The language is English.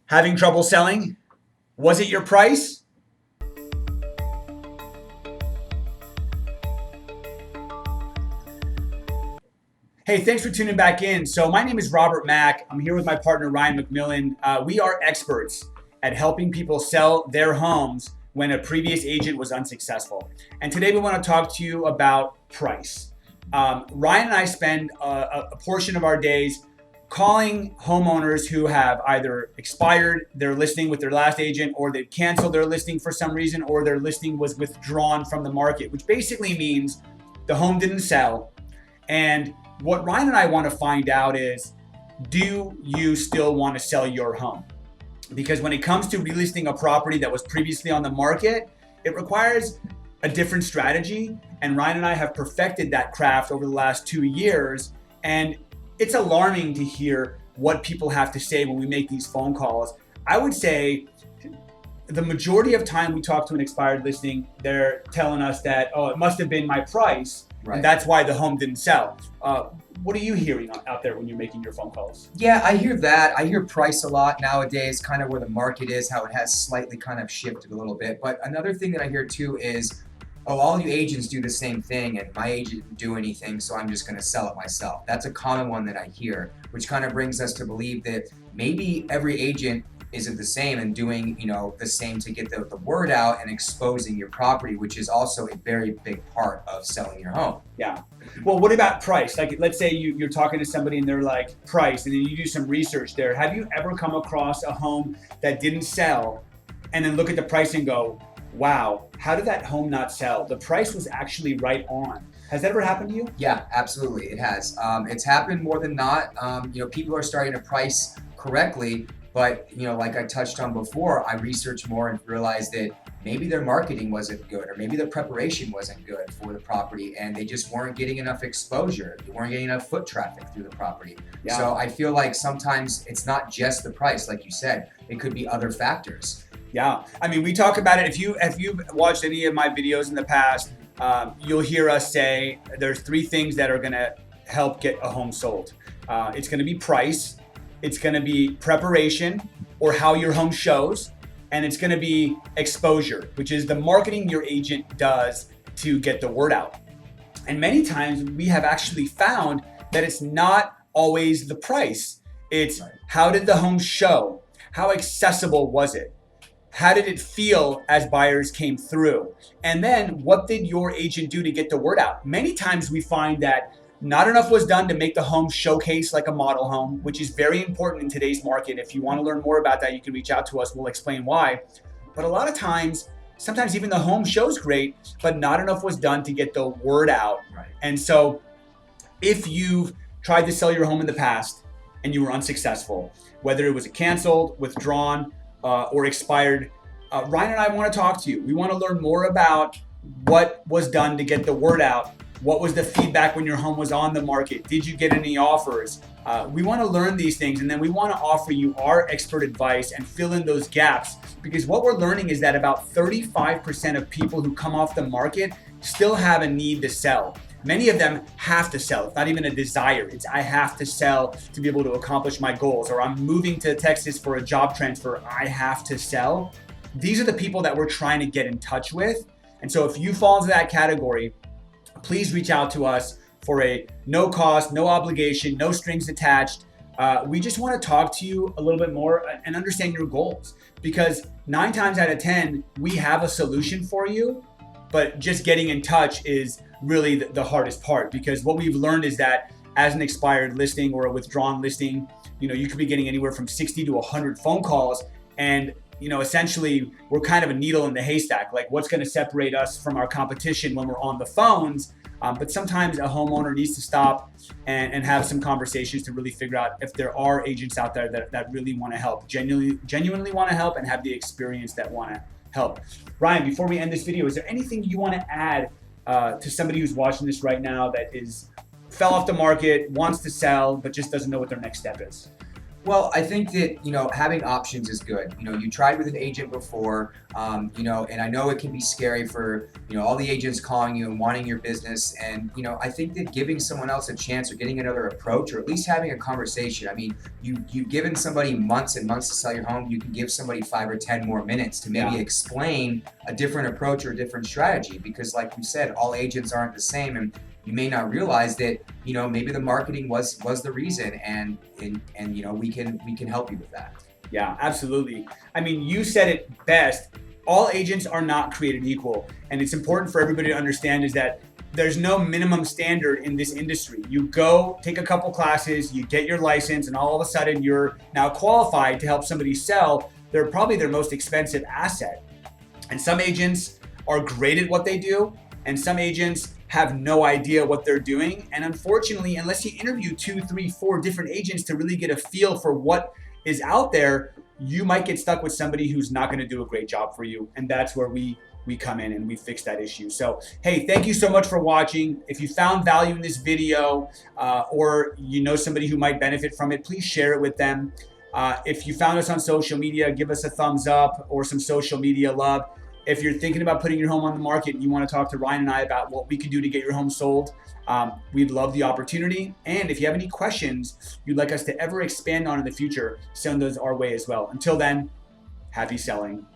Having trouble selling? Was it your price? Hey, thanks for tuning back in. So my name is Robert Mack. I'm here with my partner, Ryan McMillan. We are experts at helping people sell their homes when a previous agent was unsuccessful. And today we want to talk to you about price. Ryan and I spend a portion of our days calling homeowners who have either expired their listing with their last agent, or they've canceled their listing for some reason, or their listing was withdrawn from the market, which basically means the home didn't sell. And what Ryan and I want to find out is, do you still want to sell your home? Because when it comes to relisting a property that was previously on the market, it requires a different strategy. And Ryan and I have perfected that craft over the last 2 years. And it's alarming to hear what people have to say when we make these phone calls. I would say the majority of time we talk to an expired listing, they're telling us that, oh, it must have been my price. Right. And that's why the home didn't sell. What are you hearing out there when you're making your phone calls? Yeah, I hear that. I hear price a lot nowadays, kind of where the market is, how it has slightly kind of shifted a little bit. But another thing that I hear too is, oh, all you agents do the same thing and my agent didn't do anything, so I'm just going to sell it myself. That's a common one that I hear, which kind of brings us to believe that maybe every agent isn't the same and doing, the same to get the word out and exposing your property, which is also a very big part of selling your home. Yeah. Well, what about price? Like, let's say you're talking to somebody and they're like, price, and then you do some research there. Have you ever come across a home that didn't sell and then look at the price and go, wow, how did that home not sell? The price was actually right on. Has that ever happened to you? Yeah, absolutely. It has. It's happened more than not. People are starting to price correctly. But, like I touched on before, I researched more and realized that maybe their marketing wasn't good, or maybe their preparation wasn't good for the property, and they just weren't getting enough exposure. They weren't getting enough foot traffic through the property. Yeah. So I feel like sometimes it's not just the price, like you said. It could be other factors. Yeah. I mean, we talk about it. If you've watched any of my videos in the past, you'll hear us say there's 3 things that are going to help get a home sold. It's going to be price. It's going to be preparation, or how your home shows, and it's going to be exposure, which is the marketing your agent does to get the word out. And many times we have actually found that it's not always the price. It's how did the home show? How accessible was it? How did it feel as buyers came through? And then what did your agent do to get the word out? Many times we find that not enough was done to make the home showcase like a model home, which is very important in today's market. If you want to learn more about that, you can reach out to us. We'll explain why. But a lot of times, sometimes even the home shows great, but not enough was done to get the word out. Right. And so if you've tried to sell your home in the past and you were unsuccessful, whether it was canceled, withdrawn, or expired, Ryan and I want to talk to you. We want to learn more about what was done to get the word out. What was the feedback when your home was on the market? Did you get any offers? We want to learn these things, and then we want to offer you our expert advice and fill in those gaps, because what we're learning is that about 35% of people who come off the market still have a need to sell. Many of them have to sell. It's not even a desire. It's I have to sell to be able to accomplish my goals, or I'm moving to Texas for a job transfer. I have to sell. These are the people that we're trying to get in touch with. And so if you fall into that category, please reach out to us for a no cost, no obligation, no strings attached. We just want to talk to you a little bit more and understand your goals, because 9 times out of 10, we have a solution for you, but just getting in touch is really the hardest part, because what we've learned is that as an expired listing or a withdrawn listing, you could be getting anywhere from 60 to 100 phone calls, and essentially we're kind of a needle in the haystack. Like, what's going to separate us from our competition when we're on the phones? But sometimes a homeowner needs to stop and have some conversations to really figure out if there are agents out there that really want to help, genuinely want to help, and have the experience that want to help. Ryan, before we end this video, is there anything you want to add to somebody who's watching this right now that fell off the market, wants to sell, but just doesn't know what their next step is? Well, I think that, having options is good. You tried with an agent before, and I know it can be scary for, all the agents calling you and wanting your business. And, I think that giving someone else a chance or getting another approach or at least having a conversation. I mean, you've given somebody months and months to sell your home. You can give somebody 5 or 10 more minutes to maybe explain a different approach or a different strategy, because like you said, all agents aren't the same. And you may not realize that, maybe the marketing was the reason, and we can help you with that. Yeah, absolutely. I mean, you said it best. All agents are not created equal, and it's important for everybody to understand is that there's no minimum standard in this industry. You go take a couple classes, you get your license, and all of a sudden you're now qualified to help somebody sell. They're probably their most expensive asset. And some agents are great at what they do, and some agents have no idea what they're doing. And unfortunately, unless you interview 2, 3, 4 different agents to really get a feel for what is out there, you might get stuck with somebody who's not going to do a great job for you. And that's where we come in and we fix that issue. So, hey, thank you so much for watching. If you found value in this video, or somebody who might benefit from it, please share it with them. If you found us on social media, give us a thumbs up or some social media love. If you're thinking about putting your home on the market and you want to talk to Ryan and I about what we can do to get your home sold, we'd love the opportunity. And if you have any questions you'd like us to ever expand on in the future, send those our way as well. Until then, happy selling.